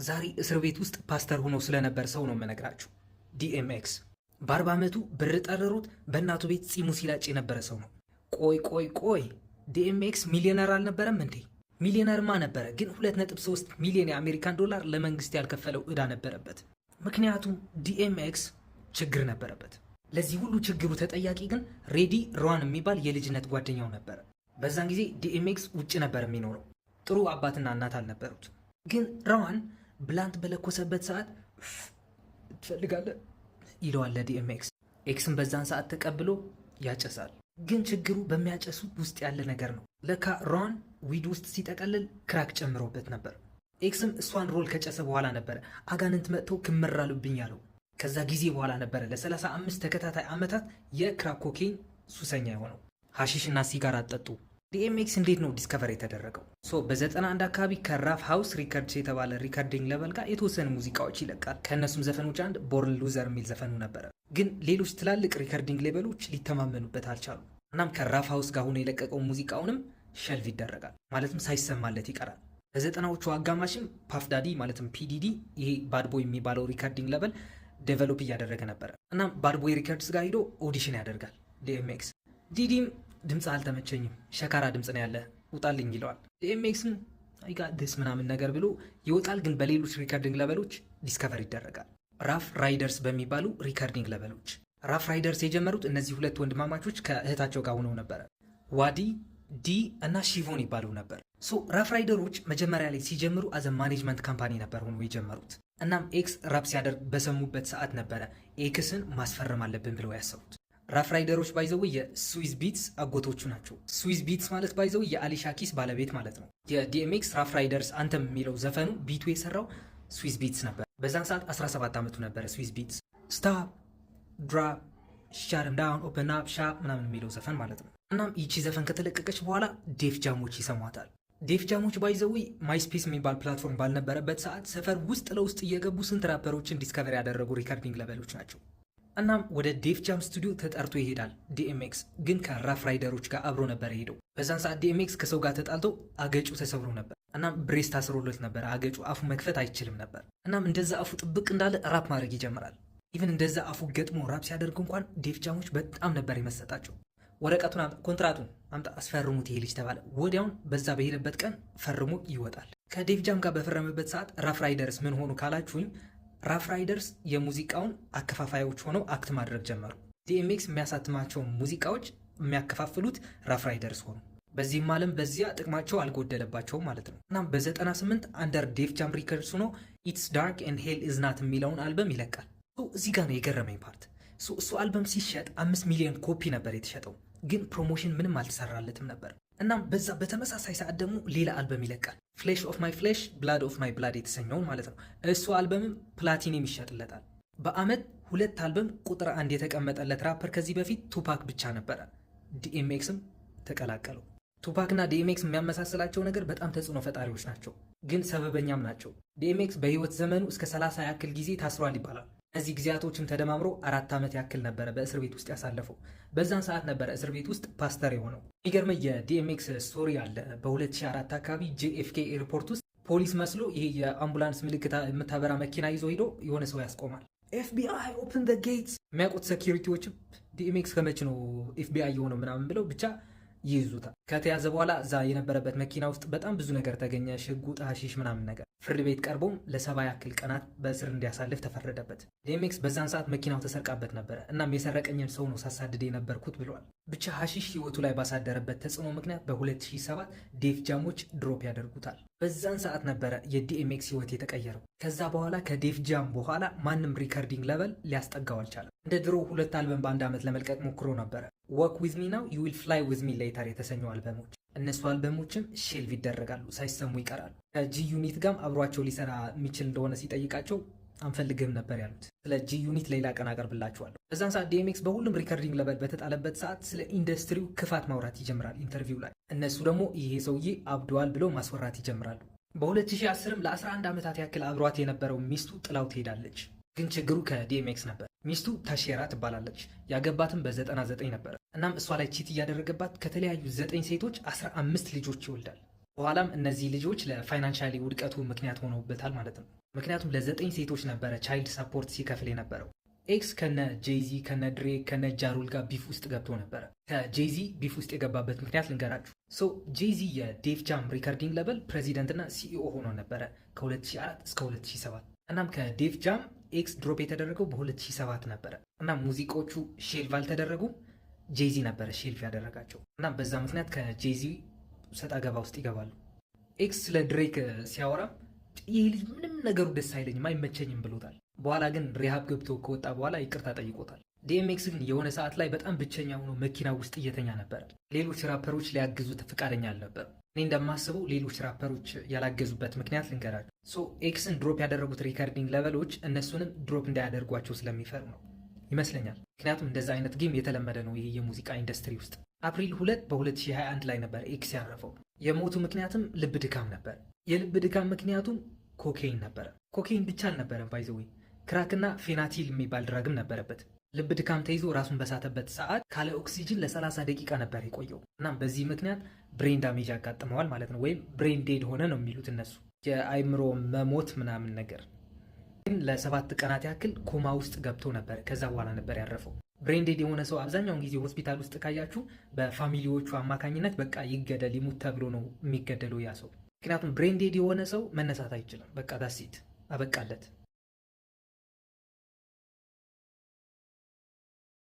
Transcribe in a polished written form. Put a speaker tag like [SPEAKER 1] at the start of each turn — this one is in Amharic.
[SPEAKER 1] ዛሬ እስር ቤት ውስጥ ፓስተር ሆኖ ስለነበር ሰው ነው የምነግራችሁ። ዲኤምኤክስ በ40 ዓመቱ ብር ጠረሩት በእናቱ ቤት ጺሙ ሲላጭ የነበረ ሰው ነው። ቆይ ዲኤምኤክስ ሚሊዮነር አልነበረም እንዴ? ሚሊዮነርማ ነበረ፣ ግን 2.3 ሚሊዮን የአሜሪካን ዶላር ለመንግስት ያልከፈለው ዕዳ ነበረበት። ምክንያቱም ዲኤምኤክስ ችግር ነበረበት። ለዚህ ሁሉ ችግሩ ተጠያቂ ግን ሬዲ ሮዋን የሚባል የልጅነት ጓደኛው ነበረ። በዛን ጊዜ ዲኤምኤክስ ውጭ ነበር የሚኖረው። ጥሩ አባትና እናት አልነበሩት። ግን ሮዋን ብላንት በለኮሰበት ሰዓት ትፈልጋለህ ይለዋል ለዲኤምኤክስ። ኤክስን በዛን ሰዓት ተቀብሎ ያጨሳል። ግን ችግሩ በሚያጨሱት ውስጥ ያለ ነገር ነው። ለካ ሮዋን ዊድ ውስጥ ሲጠቀልል ክራክ ጨምሮበት ነበር። ኤክስም እሷን ሮል ከጨሰ በኋላ ነበረ አጋንንት መጥቶ ክምር አሉብኝ ያለው። ከዛ ጊዜ በኋላ ነበረ ለ35 ተከታታይ ዓመታት የክራክ ኮኬን ሱሰኛ የሆነው። ሐሺሽና ሲጋራ አጠጡ። ዲኤምኤክስ እንዴት ነው ዲስከቨር የተደረገው? በ91 አካባቢ ከራፍ ሃውስ ሪከርድስ የተባለ ሪከርዲንግ ሌቨል ጋር የተወሰኑ ሙዚቃዎች ይለቃል። ከእነሱም ዘፈኖች አንድ ቦርን ሉዘር የሚል ዘፈኑ ነበረ። ግን ሌሎች ትላልቅ ሪከርዲንግ ሌቨሎች ሊተማመኑበት አልቻሉ። እናም ከራፍ ሃውስ ጋር ሆኖ የለቀቀው ሙዚቃውንም ሸልቭ ይደረጋል፣ ማለትም ሳይሰማለት ይቀራል። በ90ዎቹ አጋማሽም ፓፍዳዲ ማለትም ፒዲዲ ይሄ ባድቦይ የሚባለው ሪከርዲንግ ሌቨል ዴቨሎፕ እያደረገ ነበረ። እናም ባድቦይ ሪከርድስ ጋር ሂዶ ኦዲሽን ያደርጋል ዲኤምኤክስ። ዲዲም ድምፅ አልተመቸኝም፣ ሸካራ ድምፅ ነው ያለ ውጣልኝ ይለዋል። ዲኤምኤክስም አይጋ ደስ ምናምን ነገር ብሎ ይወጣል። ግን በሌሎች ሪከርዲንግ ሌቨሎች ዲስከቨር ይደረጋል። ራፍ ራይደርስ በሚባሉ ሪከርዲንግ ሌቨሎች። ራፍ ራይደርስ የጀመሩት እነዚህ ሁለት ወንድማማቾች ከእህታቸው ጋር ሆነው ነበረ። ዋዲ ዲ እና ሺቮን ይባሉ ነበር። ራፍ ራይደሮች መጀመሪያ ላይ ሲጀምሩ አዘ ማኔጅመንት ካምፓኒ ነበር ሆኖ የጀመሩት። እናም ኤክስ ራፕ ሲያደርግ በሰሙበት ሰዓት ነበረ ኤክስን ማስፈረም አለብን ብለው ያሰቡት። ራፍ ራይደሮች ባይዘው የስዊዝ ቢትስ አጎቶቹ ናቸው። ስዊዝ ቢትስ ማለት ባይዘው የአሊሻ ኪስ ባለቤት ማለት ነው። የዲኤምኤክስ ራፍ ራይደርስ አንተም የሚለው ዘፈኑ ቢቱ የሰራው ስዊዝ ቢትስ ነበር። በዛን ሰዓት 17 ዓመቱ ነበረ ስዊዝ ቢትስ። ስታፕ ድራፕ ሻትም ዳውን ኦፕን አፕ ሻፕ ምናምን የሚለው ዘፈን ማለት ነው። እናም ይቺ ዘፈን ከተለቀቀች በኋላ ዴፍ ጃሞች ይሰሟታል። ዴፍ ጃሞች ባይዘዊ ማይስፔስ የሚባል ፕላትፎርም ባልነበረበት ሰዓት ሰፈር ውስጥ ለውስጥ እየገቡ ስንት ራፐሮችን ዲስከቨር ያደረጉ ሪከርዲንግ ሌቨሎች ናቸው። እናም ወደ ዴፍ ጃም ስቱዲዮ ተጠርቶ ይሄዳል ዲኤምኤክስ። ግን ከራፍ ራይደሮች ጋር አብሮ ነበር ሄደው። በዛን ሰዓት ዲኤምኤክስ ከሰው ጋር ተጣልቶ አገጩ ተሰብሮ ነበር። እናም ብሬስ ታስሮለት ነበር አገጩ። አፉ መክፈት አይችልም ነበር። እናም እንደዛ አፉ ጥብቅ እንዳለ ራፕ ማድረግ ይጀምራል። ኢቭን እንደዛ አፉ ገጥሞ ራፕ ሲያደርግ እንኳን ዴፍ ጃሞች በጣም ነበር የመሰጣቸው። ወረቀቱን ኮንትራቱን አምጣ አስፈርሙት ይሄ ልጅ ተባለ። ወዲያውን በዛ በሄደበት ቀን ፈርሞ ይወጣል። ከዴፍ ጃም ጋር በፈረመበት ሰዓት ራፍ ራይደርስ ምን ሆኑ ካላችሁኝ፣ ራፍ ራይደርስ የሙዚቃውን አከፋፋዮች ሆነው አክት ማድረግ ጀመሩ። ዲኤምኤክስ የሚያሳትማቸውን ሙዚቃዎች የሚያከፋፍሉት ራፍ ራይደርስ ሆኑ። በዚህም ዓለም በዚያ ጥቅማቸው አልጎደለባቸውም ማለት ነው። እናም በ98 አንደር ዴፍ ጃም ሪከርድስ ሆኖ ኢትስ ዳርክ ኤንድ ሄል ኢዝ ናት የሚለውን አልበም ይለቃል። እዚህ ጋር ነው የገረመኝ ፓርት። እሱ አልበም ሲሸጥ 5 ሚሊዮን ኮፒ ነበር የተሸጠው። ግን ፕሮሞሽን ምንም አልተሰራለትም ነበር። እናም በዛ በተመሳሳይ ሰዓት ደግሞ ሌላ አልበም ይለቃል። ፍሌሽ ኦፍ ማይ ፍሌሽ ብላድ ኦፍ ማይ ብላድ የተሰኘውን ማለት ነው። እሱ አልበምም ፕላቲኒየም ይሸጥለታል። በአመት 2 አልበም ቁጥር 1 የተቀመጠለት ራፐር ከዚህ በፊት ቱፓክ ብቻ ነበረ። ዲኤምኤክስም ተቀላቀለው። ቱፓክና ዲኤምኤክስ የሚያመሳስላቸው ነገር በጣም ተጽዕኖ ፈጣሪዎች ናቸው፣ ግን ሰበበኛም ናቸው። ዲኤምኤክስ በህይወት ዘመኑ እስከ 30 ያክል ጊዜ ታስሯል ይባላል። እነዚህ ጊዜያቶችም ተደማምሮ 4 ዓመት ያክል ነበረ በእስር ቤት ውስጥ ያሳለፈው። በዛን ሰዓት ነበረ እስር ቤት ውስጥ ፓስተር የሆነው። የሚገርመኝ የዲኤምኤክስ ስቶሪ አለ። በ2004 አካባቢ ጄኤፍኬ ኤርፖርት ውስጥ ፖሊስ መስሎ ይሄ የአምቡላንስ ምልክት የምታበራ መኪና ይዞ ሂዶ የሆነ ሰው ያስቆማል። ኤፍቢአይ ኦፕን ዘ ጌትስ። የሚያውቁት ሴኪሪቲዎችም ዲኤምኤክስ ከመች ነው ኤፍቢአይ የሆነው ምናምን ብለው ብቻ ይይዙታል። ከተያዘ በኋላ እዛ የነበረበት መኪና ውስጥ በጣም ብዙ ነገር ተገኘ፣ ሽጉጥ፣ ሐሺሽ ምናምን ነገር። ፍርድ ቤት ቀርቦም ለ70 ያክል ቀናት በእስር እንዲያሳልፍ ተፈረደበት። ዲኤምኤክስ በዛን ሰዓት መኪናው ተሰርቃበት ነበረ። እናም የሰረቀኝን ሰው ነው ሳሳድድ የነበርኩት ብለዋል። ብቻ ሐሺሽ ህይወቱ ላይ ባሳደረበት ተጽዕኖ ምክንያት በ2007 ዴፍ ጃሞች ድሮፕ ያደርጉታል። በዛን ሰዓት ነበረ የዲኤምኤክስ ህይወት የተቀየረው። ከዛ በኋላ ከዴፍ ጃም በኋላ ማንም ሪከርዲንግ ሌቨል ሊያስጠጋው አልቻለም። እንደ ድሮ 2 አልበም በአንድ ዓመት ለመልቀቅ ሞክሮ ነበረ። ወክ ዊዝ ሚ ናው ዩ ዊል ፍላይ ዊዝ ሚ ሌተር የተሰኙ አልበሞች። እነሱ አልበሞችም ሼልቭ ይደረጋሉ፣ ሳይሰሙ ይቀራሉ። ከጂ ዩኒት ጋርም አብሯቸው ሊሰራ የሚችል እንደሆነ ሲጠይቃቸው አንፈልግም ነበር ያሉት። ስለ ጂ ዩኒት ሌላ ቀን አቀርብላችኋለሁ። በዛን ሰዓት ዲኤምኤክስ በሁሉም ሪከርዲንግ ሌቨል በተጣለበት ሰዓት ስለ ኢንዱስትሪው ክፋት ማውራት ይጀምራል ኢንተርቪው ላይ። እነሱ ደግሞ ይሄ ሰውዬ አብደዋል ብለው ማስወራት ይጀምራሉ። በ2010ም ለ11 ዓመታት ያክል አብሯት የነበረው ሚስቱ ጥላው ትሄዳለች። ግን ችግሩ ከዲኤምኤክስ ነበር። ሚስቱ ታሼራ ትባላለች። ያገባትም በ99 ነበር። እናም እሷ ላይ ቺት እያደረገባት ከተለያዩ 9 ሴቶች 15 ልጆች ይወልዳል። በኋላም እነዚህ ልጆች ለፋይናንሻሊ ውድቀቱ ምክንያት ሆነውበታል ማለት ነው። ምክንያቱም ለ9 ሴቶች ነበረ ቻይልድ ሰፖርት ሲከፍል የነበረው። ኤክስ ከነ ጄይዚ ከነ ድሬክ ከነ ጃሩል ጋር ቢፍ ውስጥ ገብቶ ነበረ። ከጄይዚ ቢፍ ውስጥ የገባበት ምክንያት ልንገራችሁ። ጄይዚ የዴፍ ጃም ሪከርዲንግ ሌብል ፕሬዚደንት እና ሲኢኦ ሆኖ ነበረ ከ2004 እስከ 2007። እናም ከዴፍ ጃም ኤክስ ድሮፕ የተደረገው በ2007 ነበረ። እናም ሙዚቃዎቹ ሼልቭ አልተደረጉም፣ ጄይዚ ነበረ ሼልቭ ያደረጋቸው። እናም በዛ ምክንያት ከጄይዚ ሰጣ ገባ ውስጥ ይገባሉ። ኤክስ ስለ ድሬክ ሲያወራ ይህ ልጅ ምንም ነገሩ ደስ አይለኝም አይመቸኝም ብሎታል። በኋላ ግን ሪሃብ ገብቶ ከወጣ በኋላ ይቅርታ ጠይቆታል። ዲኤምኤክስ ግን የሆነ ሰዓት ላይ በጣም ብቸኛ ሆኖ መኪና ውስጥ እየተኛ ነበረ። ሌሎች ራፐሮች ሊያግዙት ፈቃደኛ አልነበሩ። እኔ እንደማስበው ሌሎች ራፐሮች ያላገዙበት ምክንያት ልንገራቸው። ኤክስን ድሮፕ ያደረጉት ሪከርዲንግ ሌቨሎች እነሱንም ድሮፕ እንዳያደርጓቸው ስለሚፈሩ ነው ይመስለኛል። ምክንያቱም እንደዛ አይነት ጌም የተለመደ ነው ይህ የሙዚቃ ኢንዱስትሪ ውስጥ። አፕሪል 2 በ2021 ላይ ነበር ኤክስ ያረፈው። የሞቱ ምክንያትም ልብ ድካም ነበር። የልብ ድካም ምክንያቱም ኮኬይን ነበረ። ኮኬይን ብቻ አልነበረም ባይዘዌ ክራክና ፌናቲል የሚባል ድራግም ነበረበት። ልብ ድካም ተይዞ ራሱን በሳተበት ሰዓት ካለ ኦክሲጅን ለ30 ደቂቃ ነበር የቆየው። እናም በዚህ ምክንያት ብሬን ዳሜጅ ያጋጥመዋል ማለት ነው፣ ወይም ብሬን ዴድ ሆነ ነው የሚሉት እነሱ፣ የአይምሮ መሞት ምናምን ነገር። ግን ለ7 ቀናት ያክል ኮማ ውስጥ ገብቶ ነበር። ከዛ በኋላ ነበር ያረፈው። ብሬን ዴድ የሆነ ሰው አብዛኛውን ጊዜ ሆስፒታል ውስጥ ካያችሁ በፋሚሊዎቹ አማካኝነት በቃ ይገደል ይሙት ተብሎ ነው የሚገደለው ያ ሰው። ምክንያቱም ብሬን ዴድ የሆነ ሰው መነሳት አይችልም። በቃ ዳሲት አበቃለት።